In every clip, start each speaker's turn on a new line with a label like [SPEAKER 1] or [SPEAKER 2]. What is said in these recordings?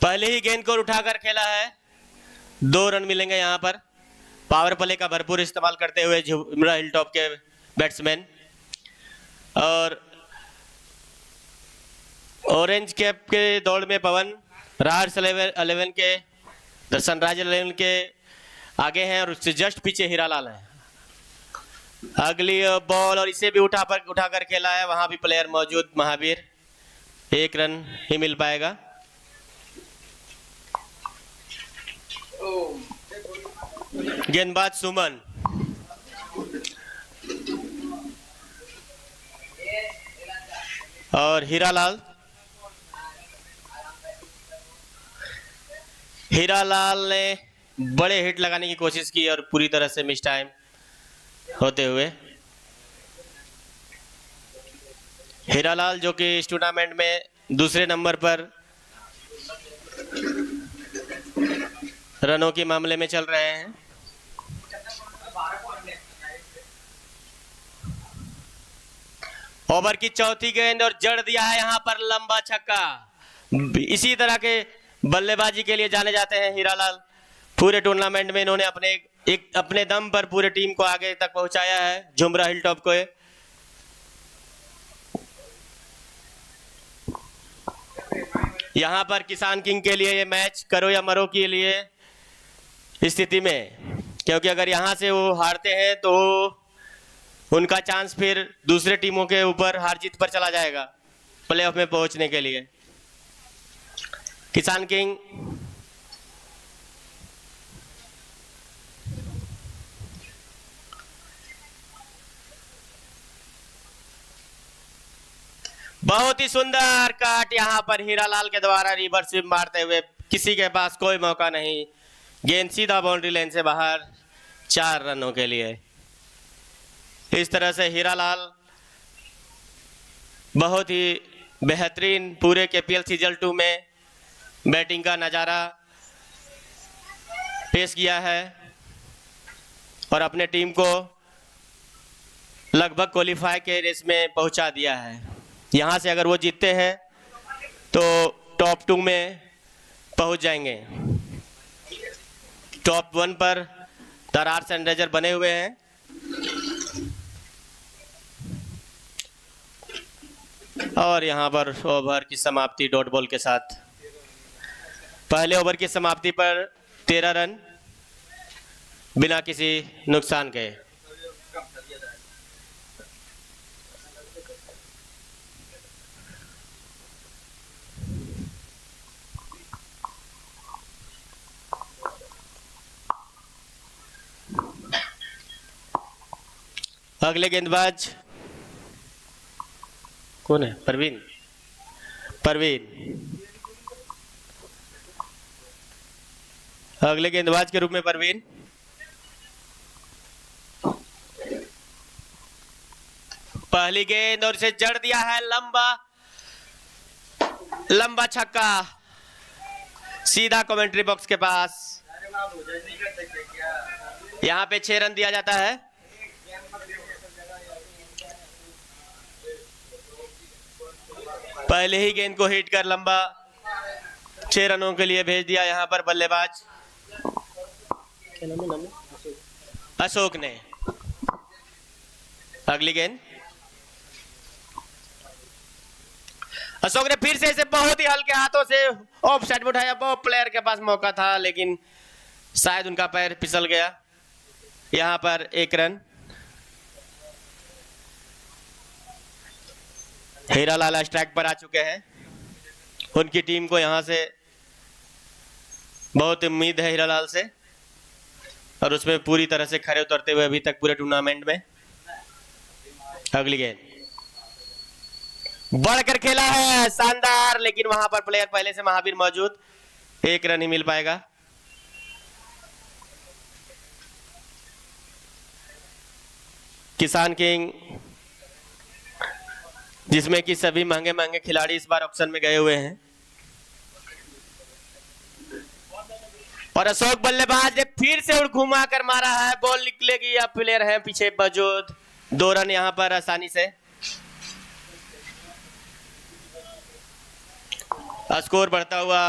[SPEAKER 1] पहले ही गेंद को उठाकर खेला है, 2 रन मिलेंगे यहाँ पर। पावर प्ले का भरपूर इस्तेमाल करते हुए झुमरा हिलटॉप के बैट्समैन। और ऑरेंज कैप के दौड़ में पवन रायर्स 11 के सनराइज 11 के आगे हैं और उससे जस्ट पीछे हीरालाल है। अगली बॉल और इसे भी उठाकर खेला है, वहां भी प्लेयर मौजूद महावीर, 1 रन ही मिल पाएगा। गेंदबाज सुमन, और हीरालाल ने बड़े हिट लगाने की कोशिश की और पूरी तरह से मिस टाइम होते हुए हीरालाल, जो कि इस टूर्नामेंट में दूसरे नंबर पर रनों के मामले में चल रहे हैं। ओवर की चौथी गेंद और जड़ दिया है यहाँ पर लंबा छक्का। इसी तरह के बल्लेबाजी के लिए जाने जाते हैं हीरालाल। पूरे टूर्नामेंट में इन्होंने अपने दम पर पूरे टीम को आगे तक पहुंचाया है, झुमरा हिलटॉप को। यहाँ पर किसान किंग के लिए ये मैच करो या मरो के लिए स्थिति में, क्योंकि अगर यहाँ से वो हारते हैं तो उनका चांस फिर दूसरे टीमों के ऊपर हार जीत पर चला जाएगा प्लेऑफ में पहुंचने के लिए। किसान किंग बहुत ही सुंदर काट यहाँ पर हीरालाल के द्वारा रिवर्स स्विप मारते हुए, किसी के पास कोई मौका नहीं, गेंद सीधा बाउंड्री लाइन से बाहर, 4 रनों के लिए। इस तरह से हीरालाल बहुत ही बेहतरीन पूरे KPL सीजन 2 में बैटिंग का नज़ारा पेश किया है और अपने टीम को लगभग क्वालिफाई के रेस में पहुंचा दिया है। यहाँ से अगर वो जीतते हैं तो टॉप 2 में पहुंच जाएंगे। टॉप 1 पर दरार सनराइजर बने हुए हैं। और यहाँ पर ओवर की समाप्ति डॉट बॉल के साथ, पहले ओवर की समाप्ति पर 13 रन बिना किसी नुकसान के। अगले गेंदबाज कौन है? परवीन। अगले गेंदबाज के रूप में परवीन। पहली गेंद और इसे जड़ दिया है, लंबा छक्का सीधा कमेंट्री बॉक्स के पास। यहां पे 6 रन दिया जाता है। पहले ही गेंद को हिट कर लंबा 6 रनों के लिए भेज दिया यहां पर बल्लेबाज अशोक ने। अगली गेंद अशोक ने फिर से इसे बहुत ही हल्के हाथों से ऑफ साइड में उठाया। बहुत प्लेयर के पास मौका था लेकिन शायद उनका पैर फिसल गया। यहां पर 1 रन। हीरालाल स्ट्राइक पर आ चुके हैं। उनकी टीम को यहां से बहुत उम्मीद है हीरालाल से और उसमें पूरी तरह से खरे उतरते हुए अभी तक पूरे टूर्नामेंट में। अगली गेंद बढ़कर खेला है, शानदार, लेकिन वहां पर प्लेयर पहले से महावीर मौजूद, 1 रन ही मिल पाएगा। किसान किंग जिसमें कि सभी महंगे खिलाड़ी इस बार ऑप्शन में गए हुए हैं और अशोक बल्लेबाज ने फिर से घुमा कर मारा है, बॉल निकलेगी या प्लेयर है पीछे मौजूद। 2 रन यहां पर आसानी से। स्कोर बढ़ता हुआ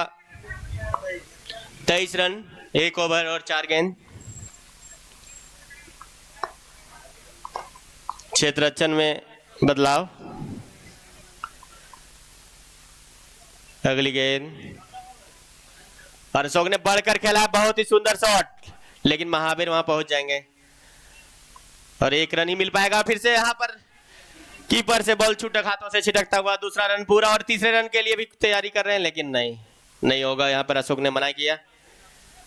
[SPEAKER 1] 23 रन, 1 ओवर और 4 गेंद। क्षेत्ररक्षण में बदलाव। अगली गेंद और अशोक ने बढ़कर खेला, बहुत ही सुंदर शॉट, लेकिन महावीर वहां पहुंच जाएंगे और 1 रन ही मिल पाएगा। फिर से यहाँ पर कीपर से बॉल छूटक हाथों से छिटकता हुआ दूसरा रन पूरा, और तीसरे रन के लिए भी तैयारी कर रहे हैं, लेकिन नहीं होगा। यहाँ पर अशोक ने मना किया।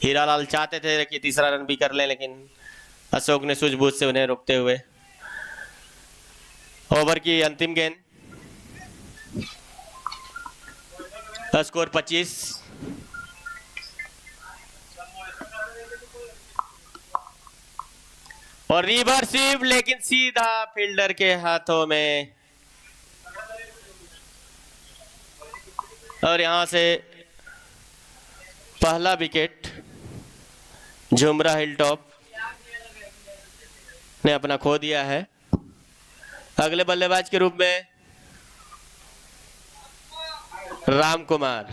[SPEAKER 1] हीरालाल चाहते थे कि तीसरा रन भी कर लें, लेकिन अशोक ने सूझबूझ से उन्हें रोकते हुए। ओवर की अंतिम गेंद, स्कोर 25। और रिवर्सिव, लेकिन सीधा फील्डर के हाथों में, और यहां से पहला विकेट झुमरा हिलटॉप ने अपना खो दिया है। अगले बल्लेबाज के रूप में राम कुमार।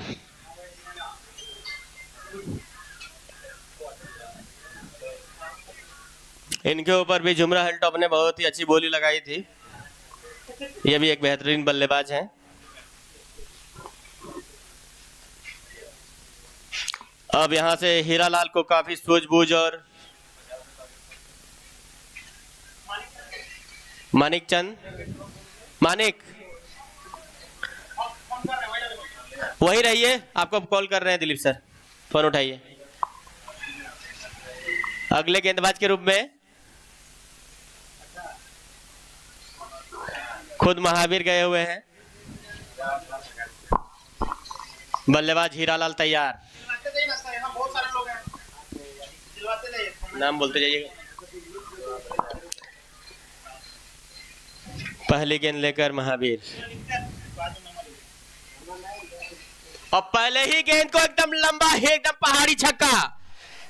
[SPEAKER 1] इनके ऊपर भी झुमरा हिलटॉप ने बहुत ही अच्छी बोली लगाई थी। ये भी एक बेहतरीन बल्लेबाज हैं। अब यहां से हीरालाल को काफी सूझबूझ और मानिक वही रहिए, आपको कॉल कर रहे हैं दिलीप सर, फोन उठाइए। अगले गेंदबाज के रूप में खुद महावीर गए हुए हैं। बल्लेबाज हीरालाल तैयार, नाम बोलते जाइएगा। पहली गेंद लेकर महावीर, और पहले ही गेंद को एकदम लंबा, एकदम पहाड़ी छक्का,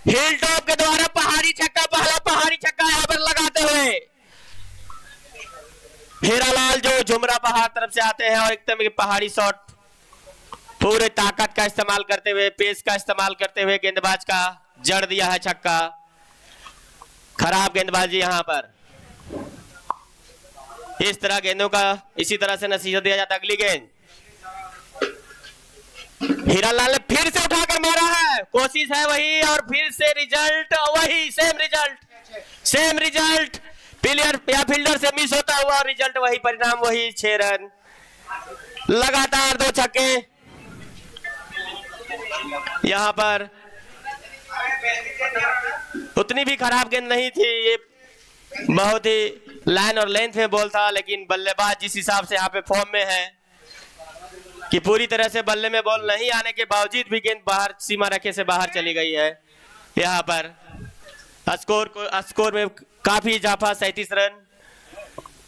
[SPEAKER 1] हिलटॉप के द्वारा पहाड़ी छक्का, पहला पहाड़ी छक्का यहां पर लगाते हुए हीरालाल जो झुमरा पहाड़ तरफ से आते हैं, और एकदम पहाड़ी शॉट पूरे ताकत का इस्तेमाल करते हुए, पेस का इस्तेमाल करते हुए गेंदबाज का जड़ दिया है छक्का। खराब गेंदबाजी यहां पर, इस तरह गेंदों का इसी तरह से नसीहत दिया जाता है। अगली गेंद हीरालाल ने फिर से उठाकर मारा है, कोशिश है वही, और फिर से रिजल्ट वही, सेम रिजल्ट, प्लेयर या फील्डर से मिस होता हुआ रिजल्ट वही, परिणाम वही, 6 रन। लगातार 2 छक्के। यहां पर उतनी भी खराब गेंद नहीं थी, ये बहुत ही लाइन और लेंथ में बॉल था, लेकिन बल्लेबाज जिस हिसाब से यहाँ पे फॉर्म में है कि पूरी तरह से बल्ले में बॉल नहीं आने के बावजूद भी गेंद बाहर, सीमा रेखे से बाहर चली गई है। यहाँ पर स्कोर में काफी इजाफा, 37 रन,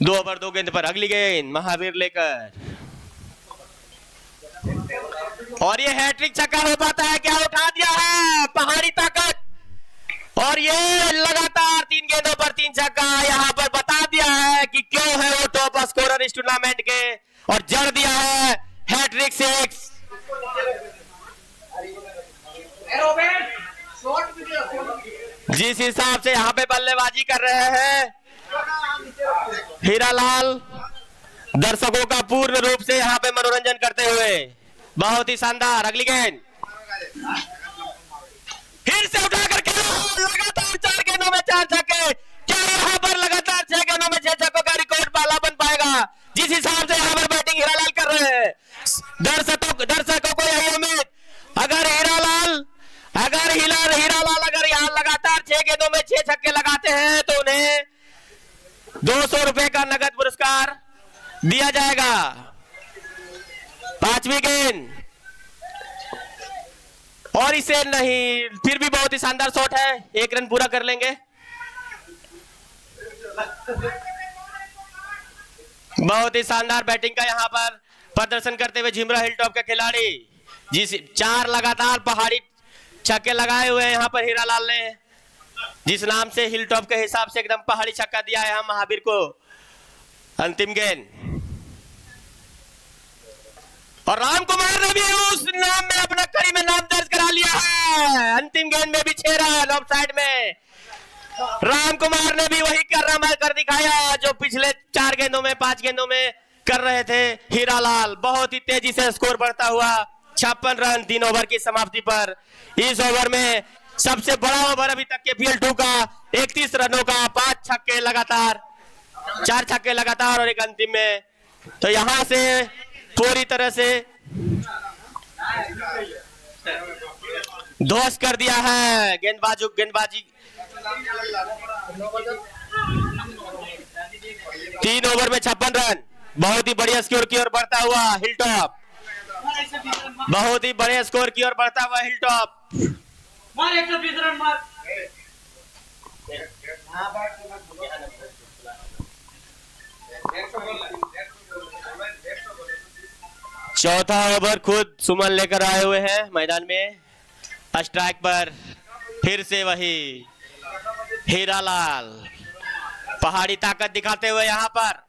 [SPEAKER 1] 2 ओवर 2 गेंद पर। अगली गेंद महावीर लेकर, और ये हैट्रिक छक्का हो पाता है क्या? उठा दिया है, पहाड़ी ताकत, और ये लगातार 3 गेंदों पर 3 छक्का यहाँ पर बता दिया है कि क्यों है वो टॉप स्कोरर इस टूर्नामेंट के, और जड़ दिया है हैट्रिक 6। जिस हिसाब से यहाँ पे बल्लेबाजी कर रहे हैं हीरालाल, दर्शकों का पूर्ण रूप से यहाँ पे मनोरंजन करते हुए, बहुत ही शानदार। अगली गेंद फिर से उठाकर खेला, लगातार 4 गेंदों में 4 छक्के। क्या यहाँ पर लगातार 6 गेंदों में 6 छक्कों का रिकॉर्ड पाला बन पाएगा? जिस हिसाब से यहाँ पर बैटिंग हीरालाल कर रहे हैं, दर्शकों को यही उम्मीद, अगर हीरालाल अगर यहाँ लगातार 6 गेंदों में 6 छक्के लगाते हैं तो उन्हें 200 रुपए का नगद पुरस्कार दिया जाएगा। 5वीं गेंद, और इसे नहीं, फिर भी बहुत ही शानदार शॉट है, 1 रन पूरा कर लेंगे। बहुत ही शानदार बैटिंग का यहाँ पर प्रदर्शन करते हुए झुमरा हिलटॉप के खिलाड़ी, जिस 4 लगातार पहाड़ी छक्के लगाए हुए हैं यहाँ पर हीरालाल ने, जिस नाम से हिलटॉप के हिसाब से एकदम पहाड़ी छक्का दिया है हम महावीर को। अंतिम गेंद, और राम कुमार ने भी उस नाम में अपना कड़ी में नाम दर्ज करा लिया है। अंतिम गेंद में भी 6 रन ऑफ साइड में। राम कुमार ने भी वही कारनामा कर दिखाया जो पिछले 4 गेंदों में 5 गेंदों में कर रहे थे हीरालाल। बहुत ही तेजी से स्कोर बढ़ता हुआ 56 रन 3 ओवर की समाप्ति पर। इस ओवर में सबसे बड़ा ओवर अभी तक के PL2 का 31 रनों का 5 छक्के लगातार, 4 छक्के लगातार और एक अंतिम में। तो यहां से पूरी तरह से ध्वस्त कर दिया है गेंदबाजी। 3 ओवर में 56 रन, बहुत ही बढ़िया स्कोर की ओर बढ़ता हुआ हिलटॉप, बहुत ही बढ़िया स्कोर की ओर बढ़ता हुआ हिलटॉप।
[SPEAKER 2] मार 120 रन मार।
[SPEAKER 1] चौथा ओवर खुद सुमन लेकर आए हुए हैं मैदान में। स्ट्राइक पर फिर से वही हीरालाल पहाड़ी ताकत दिखाते हुए यहां पर।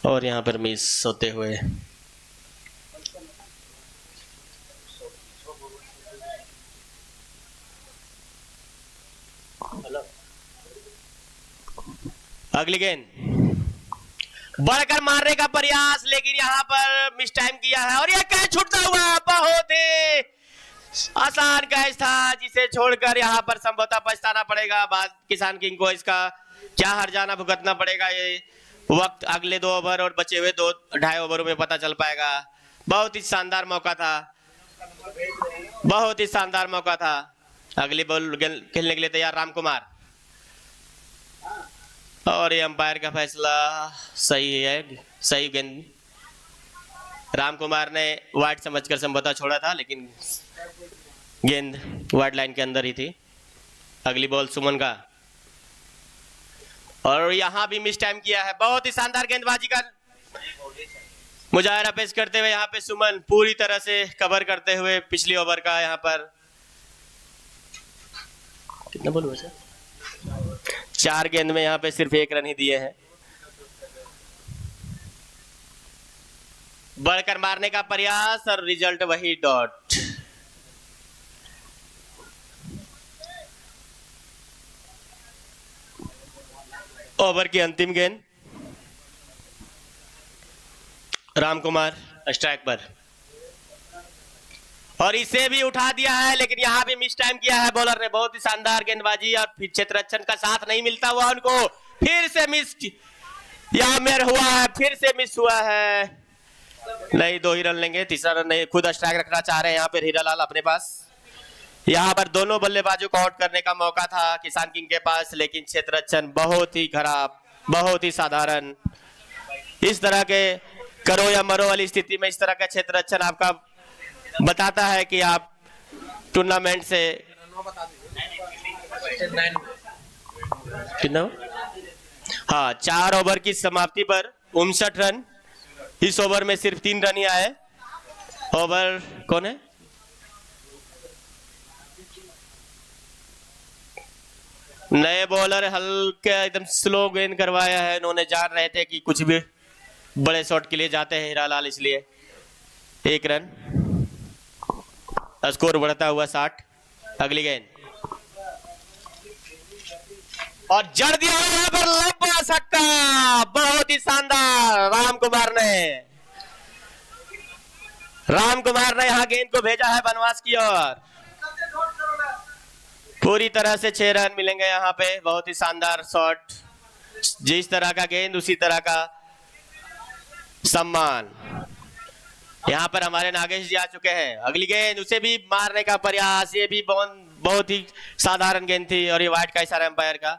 [SPEAKER 1] और यहां पर मिस होते हुए अगली गेंद बढ़कर मारने का प्रयास, लेकिन यहां पर मिस टाइम किया है और यह कैच छूटता हुआ। बहुत ही आसान कैच था जिसे छोड़कर यहां पर संभवतः पछताना पड़ेगा बाद किसान किंग को। इसका क्या हर्जाना भुगतना पड़ेगा ये वक्त अगले 2 ओवर और बचे हुए 2-2.5 ओवरों में पता चल पाएगा। बहुत ही शानदार मौका था, बहुत ही शानदार मौका था। अगली बॉल खेलने के लिए तैयार राम कुमार और ये अंपायर का फैसला सही है, सही गेंद। राम कुमार ने वाइड समझकर संभवतः छोड़ा था, लेकिन गेंद वाइड लाइन के अंदर ही थी। अगली बॉल सुमन का और यहां भी मिस टाइम किया है। बहुत ही शानदार गेंदबाजी का मुजाहरा पेश करते हुए यहां पे सुमन पूरी तरह से कवर करते हुए पिछली ओवर का यहां पर कितना बॉल हुआ सर? 4 गेंद में यहां पे सिर्फ 1 रन ही दिए हैं। बढ़कर मारने का प्रयास और रिजल्ट वही डॉट। ओवर की अंतिम गेंद राम कुमार स्ट्राइक पर और इसे भी उठा दिया है, लेकिन यहां भी मिस टाइम किया है बॉलर ने। बहुत ही शानदार गेंदबाजी और फिर क्षेत्ररक्षण का साथ नहीं मिलता हुआ उनको। फिर से मिस यहां मेर हुआ है, फिर से मिस हुआ है। नहीं, 2 ही रन लेंगे, तीसरा रन नहीं। खुद स्ट्राइक रखना चाह रहे हैं यहां पर हीरालाल अपने पास। यहां पर दोनों बल्लेबाजों को आउट करने का मौका था किसान किंग के पास, लेकिन क्षेत्ररक्षण बहुत ही खराब, बहुत ही साधारण। इस तरह के करो या मरो वाली स्थिति में इस तरह का क्षेत्ररक्षण आपका बताता है कि आप टूर्नामेंट से कितना, हाँ, 4 ओवर की समाप्ति पर 59 रन। इस ओवर में सिर्फ 3 रन ही आए। ओवर कौन है? नए बॉलर हल्के एकदम स्लो गेंद करवाया है इन्होंने। जान रहे थे कि कुछ भी बड़े शॉट के लिए जाते हैं हीरालाल, इसलिए 1 रन। स्कोर बढ़ता हुआ 60। अगली गेंद और जड़ दिया यहाँ पर लंबा छक्का, बहुत ही शानदार। राम कुमार ने यहाँ गेंद को भेजा है बनवास की ओर। पूरी तरह से 6 रन मिलेंगे यहाँ पे। बहुत ही शानदार शॉट, जिस तरह का गेंद उसी तरह का सम्मान। यहाँ पर हमारे नागेश जी आ चुके हैं। अगली गेंद, उसे भी मारने का प्रयास, ये भी बहुत ही साधारण गेंद थी और ये वाइड का इशारा अंपायर का।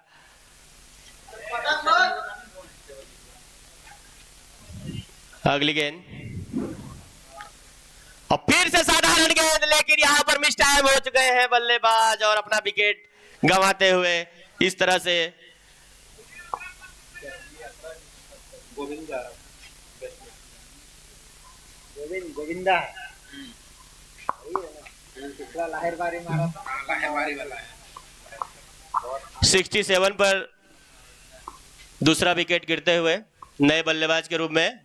[SPEAKER 1] अगली गेंद और फिर से साधारण गेंद, लेकिन यहाँ पर मिस टाइम हो चुके हैं बल्लेबाज और अपना विकेट गंवाते हुए। इस तरह से
[SPEAKER 2] गोविंदा है। 67 पर
[SPEAKER 1] दूसरा विकेट गिरते हुए नए बल्लेबाज के रूप में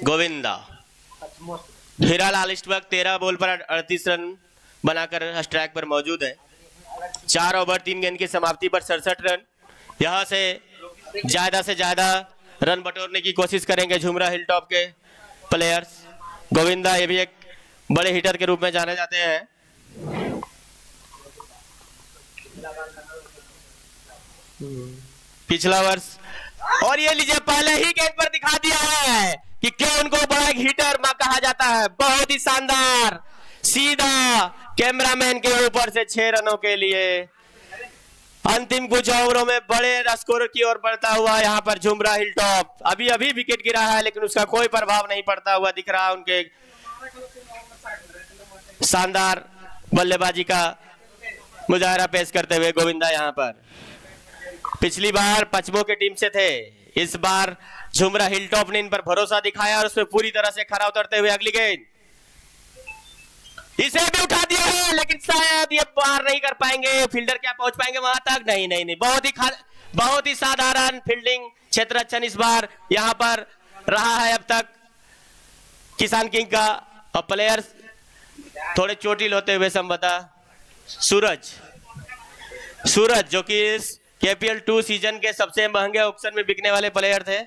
[SPEAKER 1] गोविंदा। हीरालाल इस वक्त 13 बॉल पर 38 रन बनाकर स्ट्राइक पर मौजूद है। 4 ओवर 3 गेंद की समाप्ति पर 67 रन। यहां से ज्यादा रन बटोरने की कोशिश करेंगे झुमरा हिल टॉप के प्लेयर्स। गोविंदा ये भी एक बड़े हिटर के रूप में जाने जाते हैं। पिछला वर्ष और ये लीजिए पहले ही गेंद पर दिखा दिया है कि क्यों उनको बड़ा हिटर कहा जाता है। बहुत ही शानदार सीधा कैमरामैन के ऊपर से 6 रनों के लिए अंतिम कुछ ओवरों में बड़े स्कोर की ओर बढ़ता हुआ यहाँ पर झुमरा हिल टॉप। अभी विकेट गिरा है लेकिन उसका कोई प्रभाव नहीं पड़ता हुआ दिख रहा उनके शानदार बल्लेबाजी का मुजाहरा पेश करते हुए गोविंदा यहाँ पर। पिछली बार पचमो के टीम से थे, इस बार झुमरा हिल टॉप ने इन पर भरोसा दिखाया और उसमें पूरी तरह से खरा उतरते हुए अगली गेंद इसे भी उठा दिया है लेकिन शायद ये पार नहीं कर पाएंगे। फील्डर क्या पहुंच पाएंगे वहां तक? नहीं। बहुत ही साधारण फील्डिंग क्षेत्ररक्षण इस बार यहां पर रहा है अब तक किसान किंग का। और प्लेयर्स थोड़े चोटिल होते हुए संभवतः सूरज जो कि इस KPL 2 सीजन के सबसे महंगे ऑक्शन में बिकने वाले प्लेयर थे,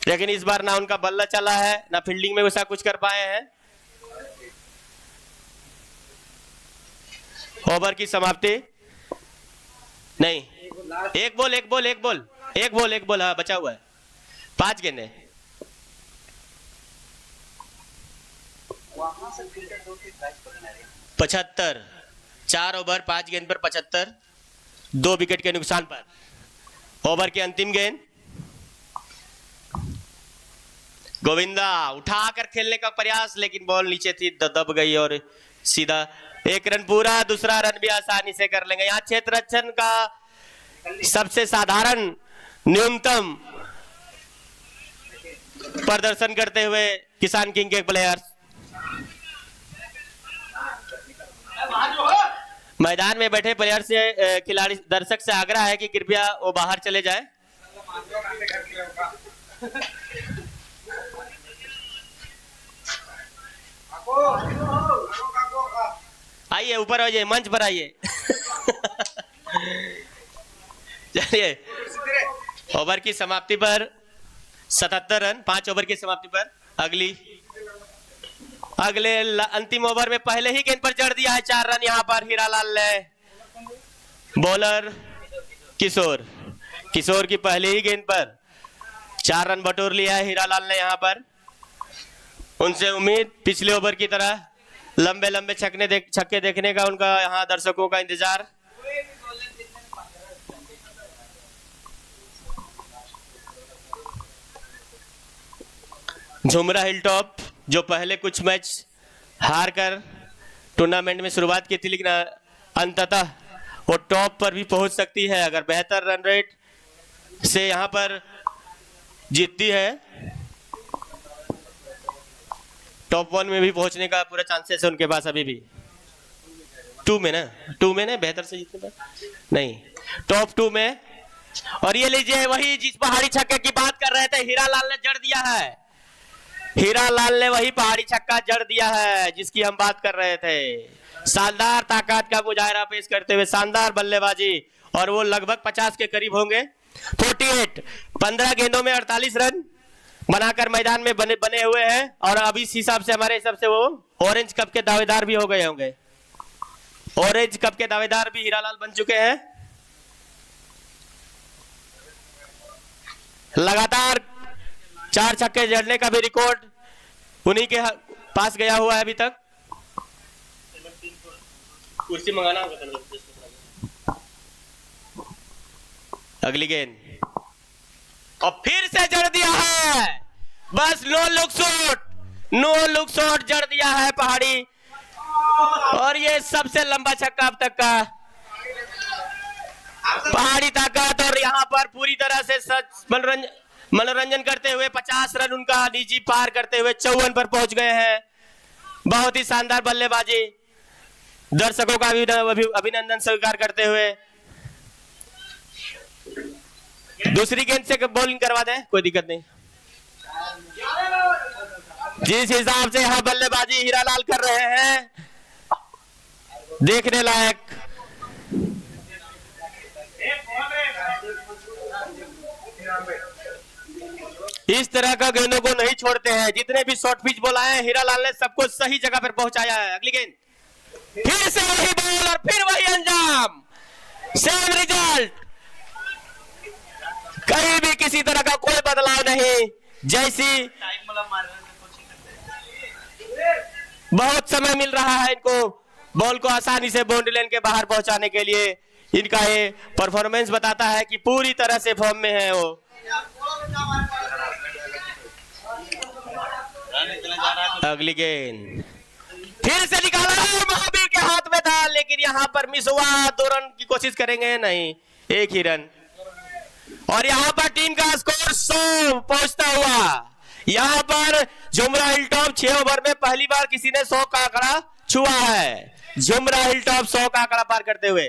[SPEAKER 1] लेकिन इस बार ना उनका बल्ला चला है ना फील्डिंग में वैसा कुछ कर पाए हैं। ओवर की समाप्ति नहीं, एक बॉल हाँ बचा हुआ है। 5 गेंदें। 75, 4 ओवर 5 गेंद पर 75, 2 विकेट के नुकसान पर। ओवर की अंतिम गेंद गोविंदा उठाकर खेलने का प्रयास लेकिन बॉल नीचे थी, दब गई और सीधा 1 रन पूरा। दूसरा रन भी आसानी से कर लेंगे। यहाँ क्षेत्ररक्षण का सबसे साधारण न्यूनतम प्रदर्शन करते हुए किसान किंग के प्लेयर्स। मैदान में बैठे प्लेयर से खिलाड़ी दर्शक से आग्रह है कि कृपया वो बाहर चले जाएं। आइए ऊपर आइए, मंच पर आइए। चलिए ओवर की समाप्ति पर 77 रन, 5 ओवर की समाप्ति पर अगले अंतिम ओवर में पहले ही गेंद पर जड़ दिया है 4 रन यहाँ पर हीरालाल ने। बॉलर किशोर की पहली ही गेंद पर 4 रन बटोर लिया है हीरालाल ने यहाँ पर। उनसे उम्मीद पिछले ओवर की तरह लंबे छक्के देखने का उनका यहाँ दर्शकों का इंतजार। झुमरा हिल टॉप जो पहले कुछ मैच हार कर टूर्नामेंट में शुरुआत की थी, लेकिन अंततः वो टॉप पर भी पहुंच सकती है अगर बेहतर रन रेट से यहां पर जीतती है। टॉप 1 में भी पहुंचने का पूरा चांसेस है उनके पास अभी भी। 2 में ना बेहतर से जीतने पर नहीं, टॉप 2 में। और ये लीजिए वही जिस पहाड़ी छक्के की बात कर रहे थे हीरालाल ने जड़ दिया है। हीरालाल ने वही पहाड़ी छक्का जड़ दिया है जिसकी हम बात कर रहे थे। शानदार ताकत का मुजाहरा पेश करते हुए शानदार बल्लेबाजी, और वो लगभग 50 के करीब होंगे। 48, 15 गेंदों में 48 रन बनाकर मैदान में बने हुए हैं। और अभी इस हिसाब से हमारे हिसाब से वो ऑरेंज कप के दावेदार भी हो गए होंगे। ऑरेंज कप के दावेदार भी हीरालाल बन चुके हैं। लगातार 4 छक्के जड़ने का भी रिकॉर्ड उन्हीं के पास गया हुआ है अभी तक। कुर्सी मंगाना होगा। अगली गेंद और फिर से जड़ दिया है, बस नो लुक शॉट जड़ दिया है पहाड़ी। और ये सबसे लंबा छक्का अब तक का पहाड़ी ताकत। और यहाँ पर पूरी तरह से मनोरंजन करते हुए 50 रन उनका निजी पार करते हुए 54 पर पहुंच गए हैं। बहुत ही शानदार बल्लेबाजी, दर्शकों का अभिनंदन स्वीकार करते हुए दूसरी गेंद से बॉलिंग करवा दें, कोई दिक्कत नहीं। जिस हिसाब से यहाँ बल्लेबाजी हीरालाल कर रहे हैं, देखने लायक। इस तरह का गेंदों को नहीं छोड़ते हैं। जितने भी शॉर्ट पिच बॉल आए हैं, हीरालाल ने सबको सही जगह पर पहुंचाया है। अगली गेंद, फिर से वही बॉल और फिर वही अंजाम, सेम रिजल्ट। कहीं भी किसी तरह का कोई बदलाव नहीं। जैसी बहुत समय मिल रहा है इनको बॉल को आसानी से बाउंड्री लाइन के बाहर पहुंचाने के लिए। इनका ये परफॉर्मेंस बताता है कि पूरी तरह से फॉर्म में है वो। अगली गेंद फिर से निकाला, महावीर के हाथ में था, लेकिन यहां पर मिस हुआ। 2 रन की कोशिश करेंगे, नहीं, 1 ही रन। और यहां पर टीम का स्कोर 100 पहुंचता हुआ। यहां पर जुमरा हिलटॉप 6 ओवर में पहली बार किसी ने 100 का आंकड़ा छुआ है। जुमरा हिलटॉप 100 का आंकड़ा पार करते हुए।